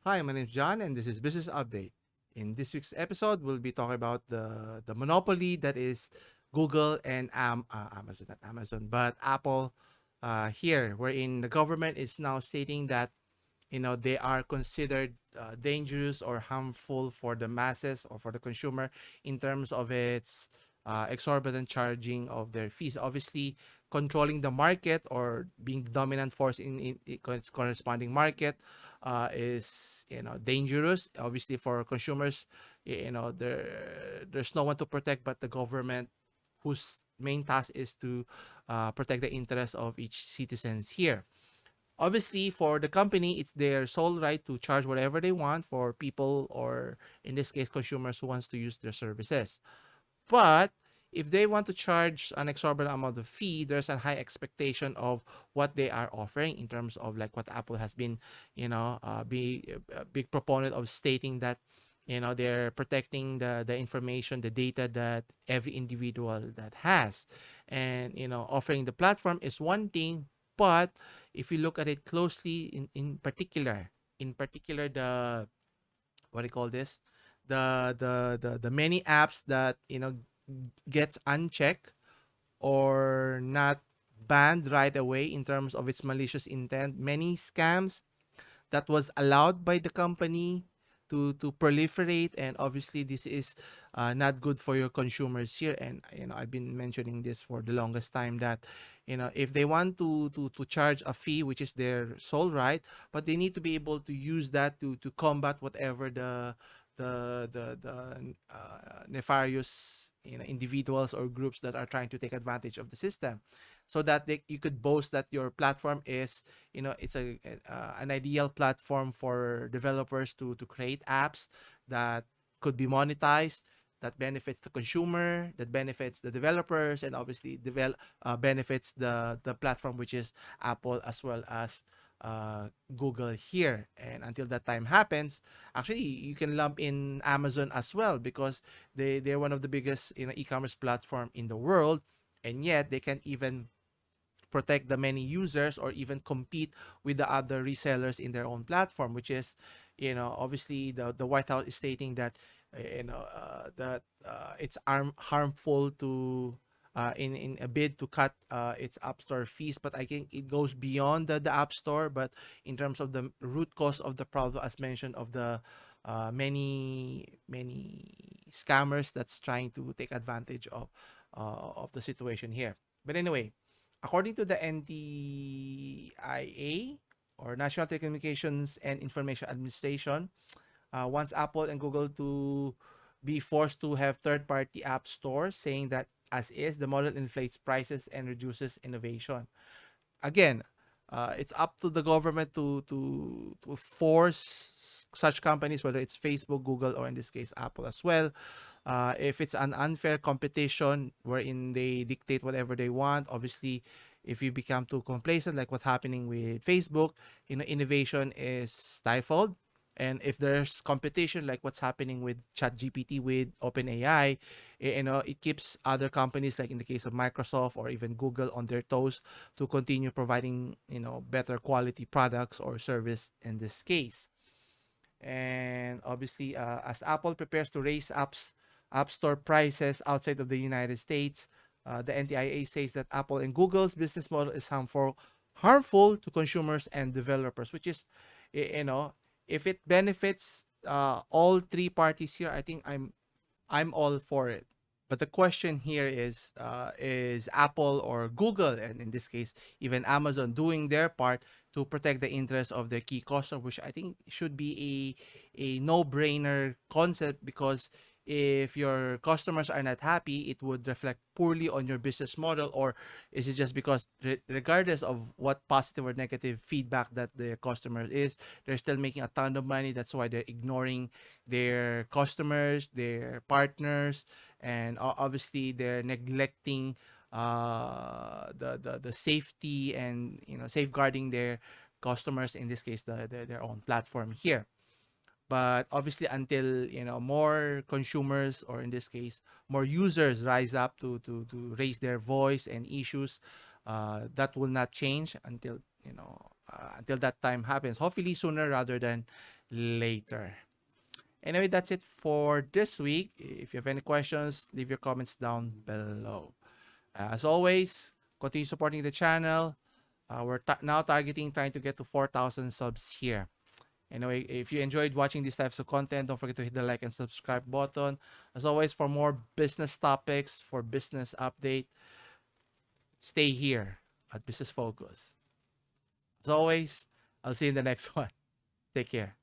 Hi, my name is John, and this is Business Update. In this week's episode, we'll be talking about the monopoly that is Google and Amazon, not Amazon, but Apple. Here, wherein the government is now stating that they are considered dangerous or harmful for the masses or for the consumer in terms of its exorbitant charging of their fees. Obviously, controlling the market or being the dominant force in its corresponding market is dangerous. Obviously, for consumers, there's no one to protect but the government, whose main task is to protect the interests of each citizens here. Obviously, for the company, it's their sole right to charge whatever they want for people, or in this case consumers who wants to use their services. But if they want to charge an exorbitant amount of fee, there's a high expectation of what they are offering in terms of like what Apple has been, be a big proponent of, stating that they're protecting the information, the data that every individual that has. And offering the platform is one thing, but if you look at it closely, in particular the, what do you call this, the many apps that gets unchecked or not banned right away in terms of its malicious intent, many scams that was allowed by the company to proliferate. And obviously this is not good for your consumers here. And I've been mentioning this for the longest time, that if they want to charge a fee, which is their sole right, but they need to be able to use that to combat whatever the nefarious individuals or groups that are trying to take advantage of the system, so that you could boast that your platform is, it's an ideal platform for developers to create apps that could be monetized, that benefits the consumer, that benefits the developers, and obviously benefits the platform, which is Apple, as well as Google here. And until that time happens, actually you can lump in Amazon as well, because they're one of the biggest e-commerce platform in the world, and yet they can't even protect the many users or even compete with the other resellers in their own platform, which is, obviously the White House is stating that that it's harmful to, in a bid to cut its App Store fees. But I think it goes beyond the App Store. But in terms of the root cause of the problem, as mentioned, of the many scammers that's trying to take advantage of the situation here. But anyway, according to the NTIA, or National Telecommunications and Information Administration, wants Apple and Google to be forced to have third-party app stores, saying that as is, the model inflates prices and reduces innovation. Again, it's up to the government to force such companies, whether it's Facebook, Google, or in this case Apple as well. If it's an unfair competition wherein they dictate whatever they want, obviously, if you become too complacent, like what's happening with Facebook, innovation is stifled. And if there's competition, like what's happening with ChatGPT with OpenAI, it keeps other companies, like in the case of Microsoft or even Google, on their toes to continue providing better quality products or service in this case. And obviously, as Apple prepares to raise app store prices outside of the United States, the NTIA says that Apple and Google's business model is harmful to consumers and developers, which is, if it benefits all three parties here, I think I'm all for it. But the question here is Apple or Google, and in this case, even Amazon, doing their part to protect the interests of their key customer, which I think should be a no-brainer concept, because if your customers are not happy, it would reflect poorly on your business model. Or is it just because, regardless of what positive or negative feedback that the customer is, they're still making a ton of money? That's why they're ignoring their customers, their partners, and obviously they're neglecting the safety and safeguarding their customers, in this case their own platform here. But obviously, until more consumers, or in this case more users, rise up to raise their voice and issues, that will not change until that time happens, hopefully sooner rather than later. Anyway, that's it for this week. If you have any questions, leave your comments down below. As always, continue supporting the channel. We're now targeting trying to get to 4,000 subs here. Anyway, if you enjoyed watching these types of content, don't forget to hit the like and subscribe button. As always, for more business topics, for business update, stay here at Business Focus. As always, I'll see you in the next one. Take care.